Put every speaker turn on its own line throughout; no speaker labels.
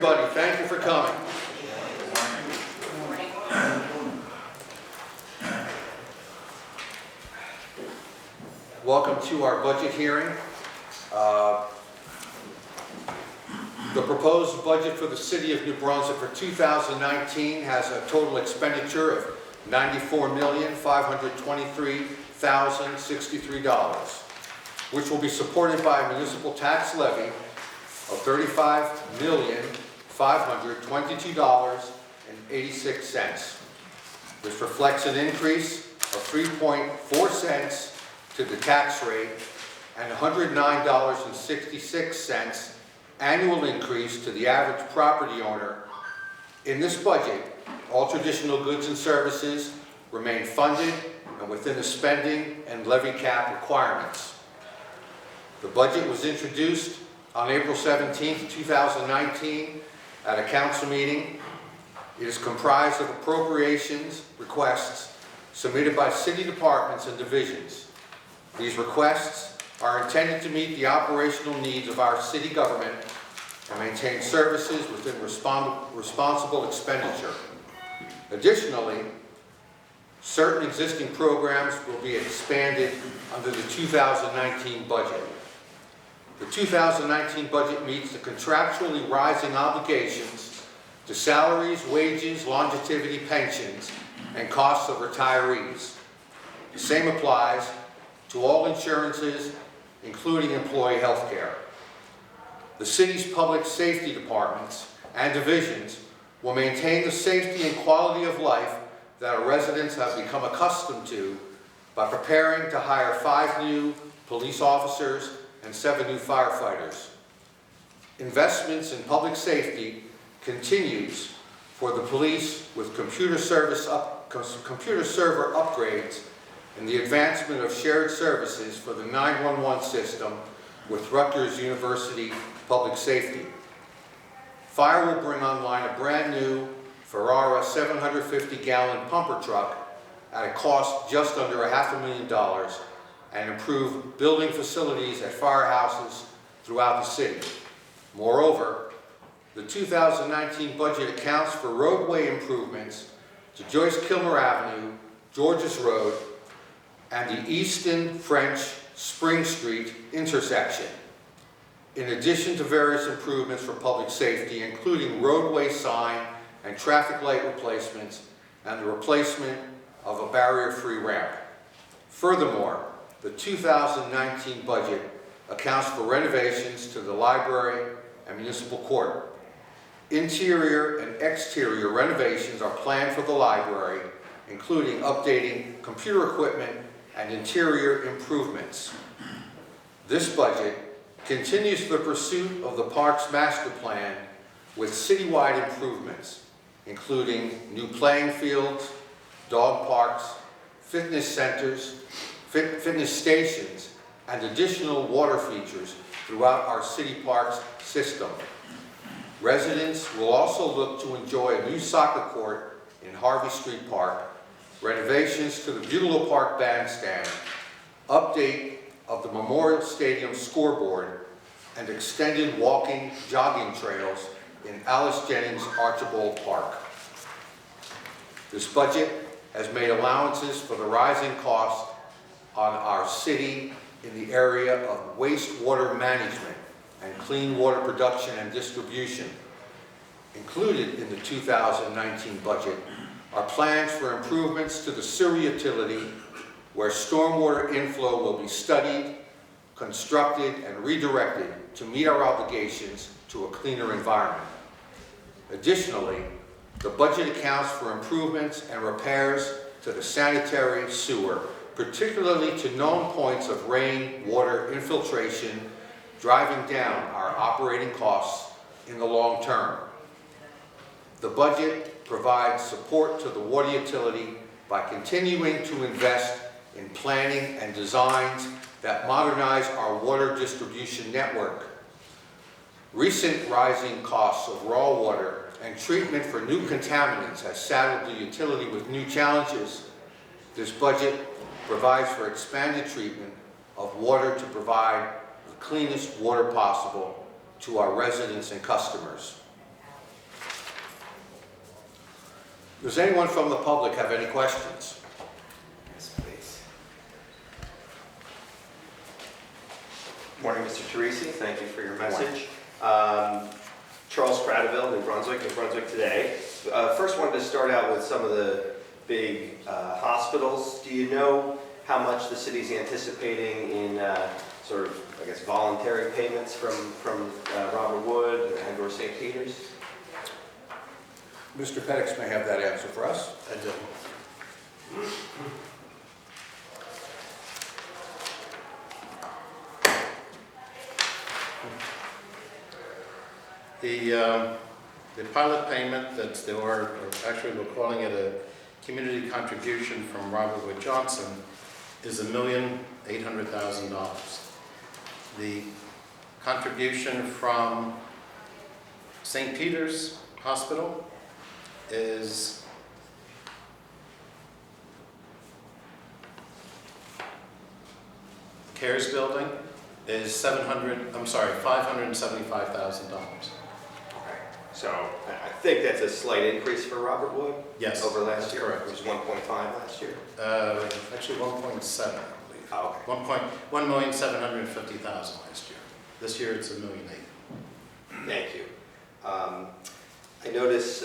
Everybody, thank you for coming. Welcome to our budget hearing. The proposed budget for the City of New Brunswick for 2019 has a total expenditure of $94,523,063, which will be supported by a municipal tax levy of $35,522.86. This reflects an increase of 3.4 cents to the tax rate and $109.66 annual increase to the average property owner. In this budget, all traditional goods and services remain funded and within the spending and levy cap requirements. The budget was introduced on April 17, 2019 at a council meeting. It is comprised of appropriations requests submitted by city departments and divisions. These requests are intended to meet the operational needs of our city government and maintain services within responsible expenditure. Additionally, certain existing programs will be expanded under the 2019 budget. The 2019 budget meets the contractually rising obligations to salaries, wages, longevity pensions, and costs of retirees. The same applies to all insurances, including employee health care. The city's public safety departments and divisions will maintain the safety and quality of life that our residents have become accustomed to by preparing to hire 5 new police officers and 7 new firefighters. Investments in public safety continues for the police with computer server upgrades and the advancement of shared services for the 911 system with Rutgers University Public Safety. Fire will bring online a brand new Ferrara 750-gallon pumper truck at a cost just under $500,000 and improve building facilities at firehouses throughout the city. Moreover, the 2019 budget accounts for roadway improvements to Joyce Kilmer Avenue, Georges Road, and the Easton French Spring Street intersection, in addition to various improvements for public safety, including roadway sign and traffic light replacements and the replacement of a barrier-free ramp. Furthermore, the 2019 budget accounts for renovations to the library and municipal court. Interior and exterior renovations are planned for the library, including updating computer equipment and interior improvements. This budget continues the pursuit of the Parks Master Plan with citywide improvements, including new playing fields, dog parks, fitness centers, fitness stations, and additional water features throughout our city parks system. Residents will also look to enjoy a new soccer court in Harvey Street Park, renovations to the Bugalo Park Bandstand, update of the Memorial Stadium scoreboard, and extended walking, jogging trails in Alice Jennings Archibald Park. This budget has made allowances for the rising costs on our city in the area of wastewater management and clean water production and distribution. Included in the 2019 budget are plans for improvements to the sewer utility, where stormwater inflow will be studied, constructed, and redirected to meet our obligations to a cleaner environment. Additionally, the budget accounts for improvements and repairs to the sanitary sewer, particularly to known points of rain water infiltration, driving down our operating costs in the long term. The budget provides support to the water utility by continuing to invest in planning and designs that modernize our water distribution network. Recent rising costs of raw water and treatment for new contaminants has saddled the utility with new challenges. This budget provides for expanded treatment of water to provide the cleanest water possible to our residents and customers. Does anyone from the public have any questions?
Yes, please. Morning, Mr. Teresi. Thank you for your message. Charles Cradaville, New Brunswick today. First wanted to start out with some of the big hospitals. Do you know how much the city's anticipating in sort of, I guess, voluntary payments from Robert Wood and or St. Peter's?
Mr. Pettix may have that answer for us.
I do. The pilot payment that's there, or actually we're calling it a community contribution from Robert Wood Johnson, is $1,800,000. The contribution from St. Peter's Hospital is CARES building is $575,000.
So I think that's a slight increase for Robert Wood?
Yes.
Over last year?
Correct.
It was 1.5 last year?
Actually 1.7, I believe.
Oh, okay.
$1,750,000 last year. This year it's $1.8 million.
Thank you. I notice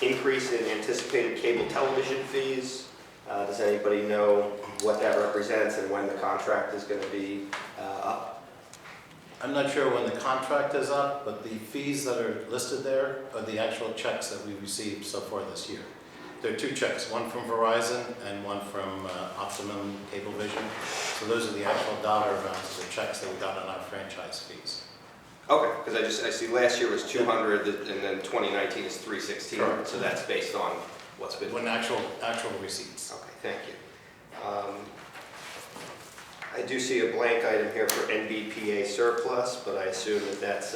increase in anticipated cable television fees. Does anybody know what that represents and when the contract is going to be up?
I'm not sure when the contract is up, but the fees that are listed there are the actual checks that we received so far this year. There are two checks, one from Verizon and one from Optimum Cablevision. So those are the actual dollar amounts of the checks that we got on our franchise fees.
Okay, because I see last year was 200 and then 2019 is 316.
Correct.
So that's based on what's been.
When actual receipts.
Okay, thank you. I do see a blank item here for NBPA surplus, but I assume that that's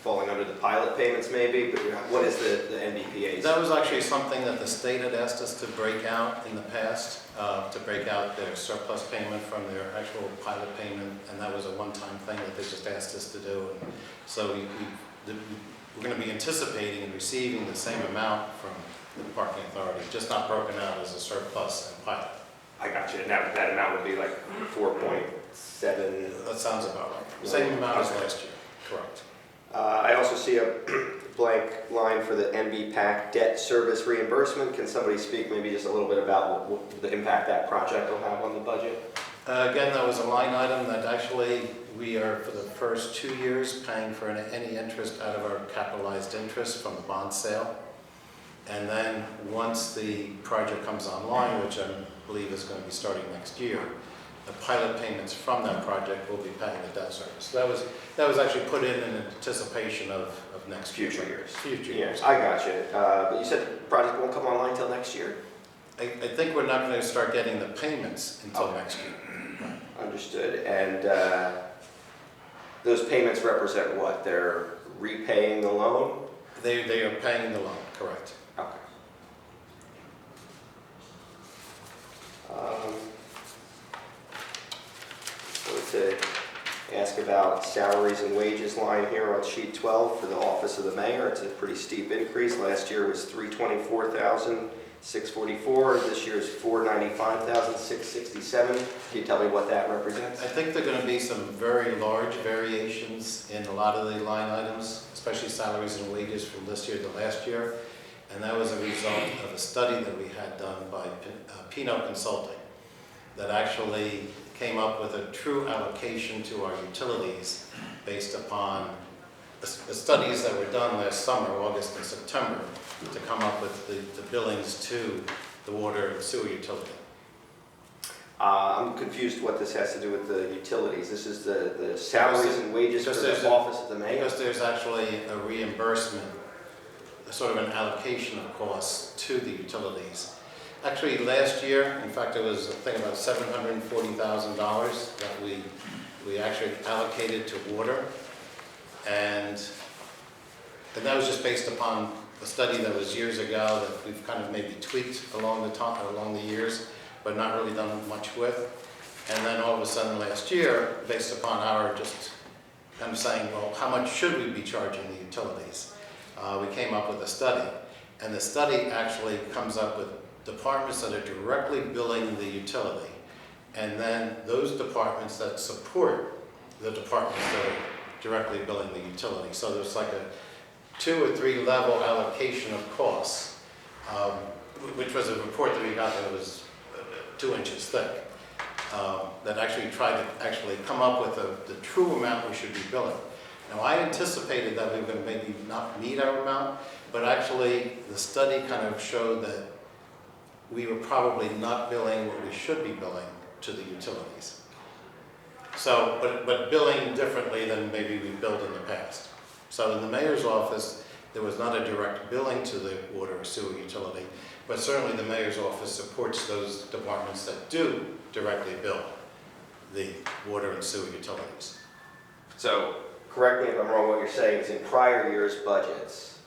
falling under the pilot payments maybe, but what is the NBPA?
That was actually something that the state had asked us to break out in the past, to break out their surplus payment from their actual pilot payment, and that was a one-time thing that they just asked us to do. And so we're going to be anticipating and receiving the same amount from the parking authority, just not broken out as a surplus and pilot.
I got you, and that amount would be like 4.7.
That sounds about right. Same amount as last year, correct.
I also see a blank line for the NBPAC debt service reimbursement. Can somebody speak maybe just a little bit about what the impact that project will have on the budget?
Again, that was a line item that actually we are, for the first 2 years, paying for any interest out of our capitalized interest from the bond sale. And then once the project comes online, which I believe is going to be starting next year, the pilot payments from that project will be paying the debt service. So that was actually put in anticipation of next
Future
year.
years.
Future
Yeah,
years.
I got you. But you said the project won't come online until next year?
I think we're not going to start getting the payments until
Okay.
next year.
Understood. And those payments represent what? They're repaying the loan?
They are paying the loan, correct.
Okay. I wanted to ask about salaries and wages line here on sheet 12 for the office of the mayor. It's a pretty steep increase. Last year was $324,644. This year is $495,667. Can you tell me what that represents?
I think there are going to be some very large variations in a lot of the line items, especially salaries and wages from this year to last year. And that was a result of a study that we had done by Pinot Consulting that actually came up with a true allocation to our utilities based upon the studies that were done last summer, August and September, to come up with the billings to the water and sewer utility.
I'm confused what this has to do with the utilities. This is the salaries and wages for the office of the mayor?
Because there's actually a reimbursement, sort of an allocation of costs to the utilities. Actually, last year, in fact, it was, I think, about $740,000 that we actually allocated to water, and that was just based upon a study that was years ago that we've kind of maybe tweaked along the years, but not really done much with. And then all of a sudden last year, based upon our just kind of saying, well, how much should we be charging the utilities? We came up with a study. And the study actually comes up with departments that are directly billing the utility, and then those departments that support the departments that are directly billing the utility. So there's like a 2 or 3 level allocation of costs, which was a report that we got that was 2 inches thick, that actually tried to actually come up with the true amount we should be billing. Now, I anticipated that we were going to maybe not meet our amount, but actually the study kind of showed that we were probably not billing what we should be billing to the utilities. So, but billing differently than maybe we billed in the past. So in the mayor's office, there was not a direct billing to the water or sewer utility, but certainly the mayor's office supports those departments that do directly bill the water and sewer utilities.
So, correct me if I'm wrong, what you're saying is in prior years' budgets,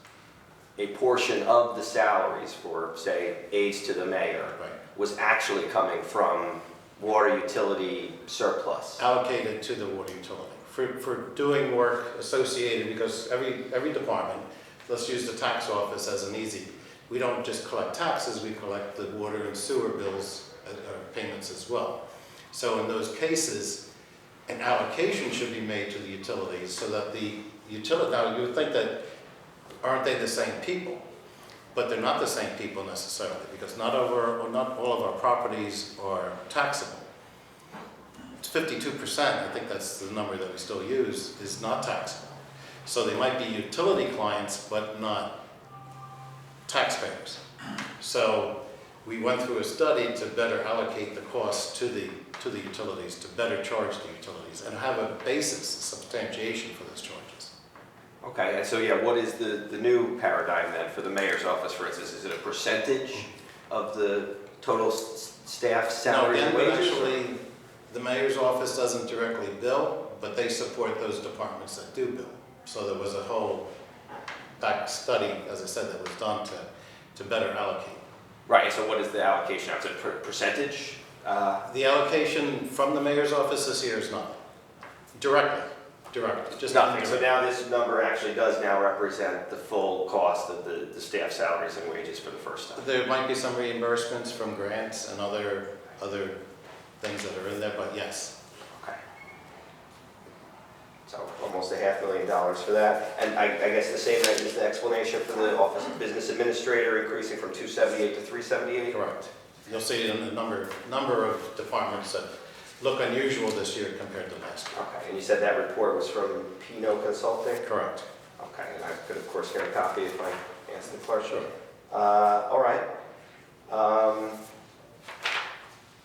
a portion of the salaries for, say, aides to the mayor
Right.
was actually coming from water utility surplus.
Allocated to the water utility for doing work associated, because every department, let's use the tax office as an easy, we don't just collect taxes, we collect the water and sewer bills, payments as well. So in those cases, an allocation should be made to the utilities so that the utility, now you would think that, aren't they the same people? But they're not the same people necessarily, because not all of our properties are taxable. It's 52%, I think that's the number that we still use, is not taxable. So they might be utility clients, but not taxpayers. So we went through a study to better allocate the costs to the utilities, to better charge the utilities, and have a basis, substantiation for those charges.
Okay, and so yeah, what is the new paradigm then for the mayor's office, for instance? Is it a percentage of the total staff salary and
No, again,
wages?
actually, the mayor's office doesn't directly bill, but they support those departments that do bill. So there was a whole back study, as I said, that was done to better allocate.
Right, so what is the allocation? Is it percentage?
The allocation from the mayor's office this year is nothing. Directly, just
Nothing. So
indirect.
now this number actually does now represent the full cost of the staff salaries and wages for the first time.
There might be some reimbursements from grants and other things that are in there, but yes.
Okay. So almost $500,000 for that. And I guess the same is the explanation for the Office of Business Administrator increasing from 278 to 378?
Correct. You'll see it in a number of departments that look unusual this year compared to last year.
Okay, and you said that report was from Pino Consulting?
Correct.
Okay, and I could of course get a copy if I ask the clerk.
Sure.
All right.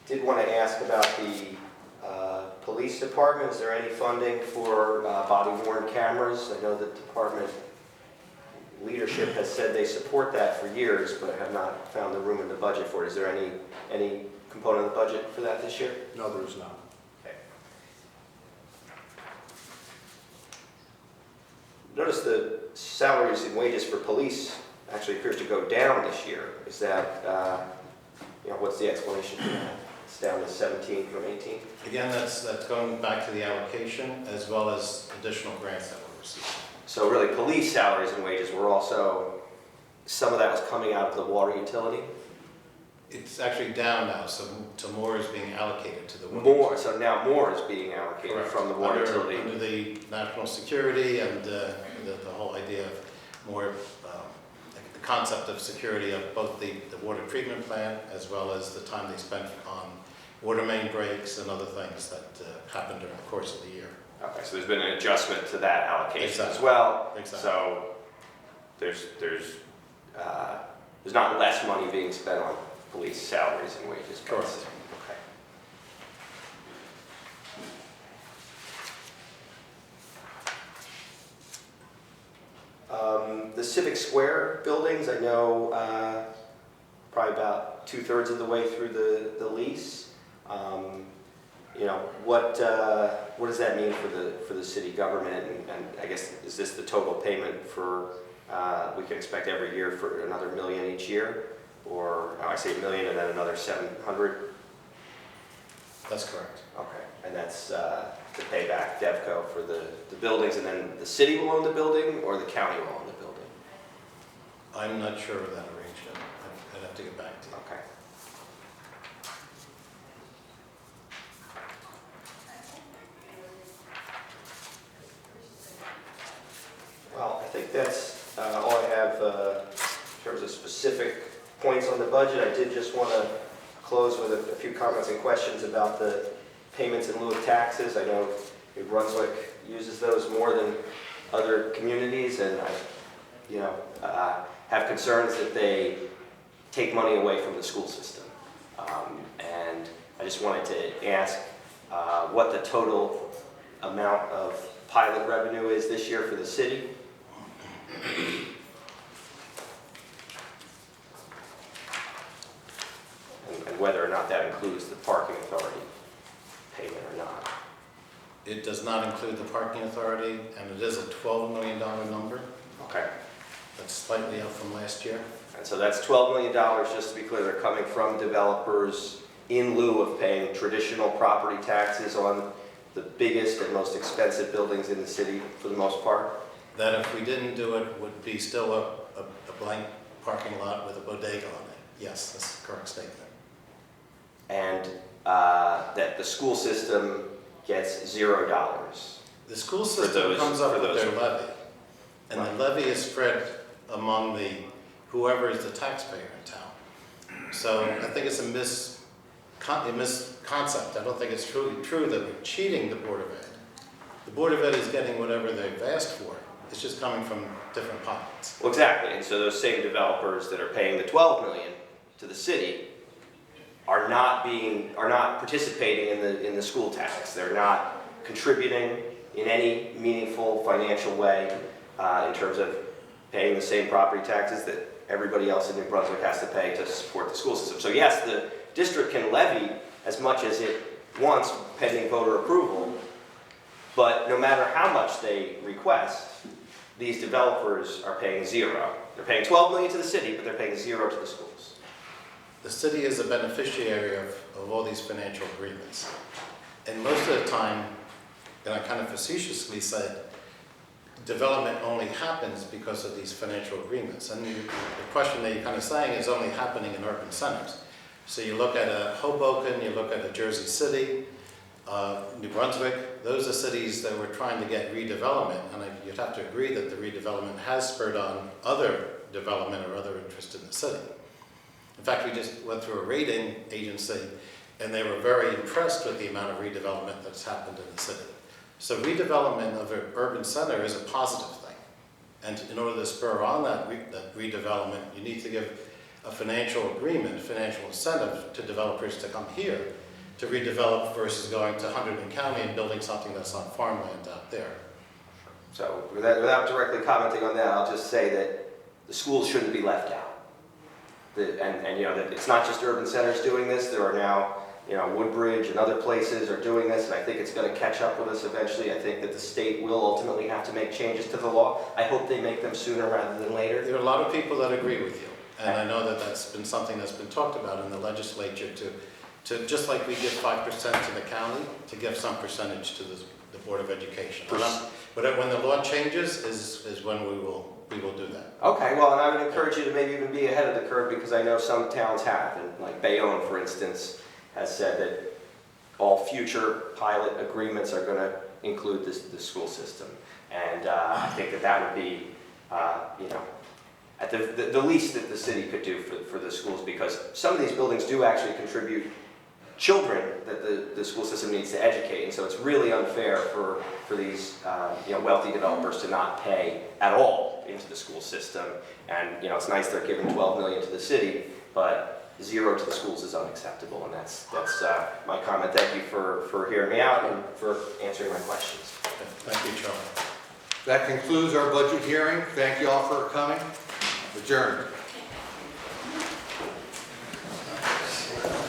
Did want to ask about the police department. Is there any funding for body-worn cameras? I know the department leadership has said they support that for years, but have not found the room in the budget for it. Is there any component of the budget for that this year?
No, there is not.
Okay. Notice the salaries and wages for police actually appears to go down this year. Is that, what's the explanation for that? It's down to 17 from 18?
Again, that's going back to the allocation as well as additional grants that we're receiving.
So really, police salaries and wages were also, some of that was coming out of the water utility?
It's actually down now, so more is being allocated to the water.
More, so now more is being allocated
Correct.
from the water utility.
Under the national security and the whole idea of more, the concept of security of both the water treatment plant as well as the time they spent on water main breaks and other things that happened during the course of the year.
Okay, so there's been an adjustment to that allocation as
Exactly.
well.
Exactly.
So there's not less money being spent on police salaries and wages. but-
Correct.
Okay. The Civic Square buildings, I know probably about 2/3 of the way through the lease. What does that mean for the city government? And I guess, is this the total payment for, we can expect every year for another $1 million each year? Or, I say $1 million and then another 700?
That's correct.
Okay, and that's to pay back Devco for the buildings, and then the city will own the building or the county will own the building?
I'm not sure of that arrangement. I'd have to get back to you.
Okay. Well, I think that's all I have in terms of specific points on the budget. I did just want to close with a few comments and questions about the payments in lieu of taxes. I know New Brunswick uses those more than other communities, and I, have concerns that they take money away from the school system. And I just wanted to ask what the total amount of pilot revenue is this year for the city. And whether or not that includes the parking authority payment or not.
It does not include the parking authority, and it is a $12 million number.
Okay.
That's slightly up from last year.
And so that's $12 million, just to be clear, they're coming from developers in lieu of paying traditional property taxes on the biggest and most expensive buildings in the city for the most part.
That if we didn't do it, would be still a blank parking lot with a bodega on it. Yes, that's the correct statement.
And that the school system gets $0.
The school
For
system
those-
comes up
for
with their
those-
levy, and the levy is spread among whoever is the taxpayer in town. So I think it's a misconcept. I don't think it's truly true that we're cheating the Board of Ed. The Board of Ed is getting whatever they've asked for. It's just coming from different pockets.
Well, exactly, and so those same developers that are paying the $12 million to the city are not participating in the school tax. They're not contributing in any meaningful financial way in terms of paying the same property taxes that everybody else in New Brunswick has to pay to support the school system. So yes, the district can levy as much as it wants pending voter approval, but no matter how much they request, these developers are paying $0. They're paying $12 million to the city, but they're paying $0 to the schools.
The city is a beneficiary of all these financial agreements. And most of the time, and I kind of facetiously said, development only happens because of these financial agreements. And the question that you're kind of saying is only happening in urban centers. So you look at a Hoboken, you look at a Jersey City, New Brunswick, those are cities that we're trying to get redevelopment. And you'd have to agree that the redevelopment has spurred on other development or other interest in the city. In fact, we just went through a rating agency, and they were very impressed with the amount of redevelopment that's happened in the city. So redevelopment of an urban center is a positive thing. And in order to spur on that redevelopment, you need to give a financial agreement, financial incentive to developers to come here to redevelop versus going to Hunterdon County and building something that's on farmland out there.
So without directly commenting on that, I'll just say that the schools shouldn't be left out. And that it's not just urban centers doing this. There are now, Woodbridge and other places are doing this, and I think it's going to catch up with us eventually. I think that the state will ultimately have to make changes to the law. I hope they make them sooner rather than later.
There are a lot of people that agree with you, and I know that that's been something that's been talked about in the legislature to just like we give 5% to the county, to give some percentage to the Board of Education. But when the law changes is when we will do that.
Okay, well, and I would encourage you to maybe even be ahead of the curve, because I know some towns have, and like Bayonne, for instance, has said that all future pilot agreements are going to include the school system. And I think that would be, at the least that the city could do for the schools, because some of these buildings do actually contribute children that the school system needs to educate, and so it's really unfair for these wealthy developers to not pay at all into the school system. And it's nice they're giving $12 million to the city, but $0 to the schools is unacceptable, and that's my comment. Thank you for hearing me out and for answering my questions.
Thank you, Charlie.
That concludes our budget hearing. Thank you all for coming. Adjourned.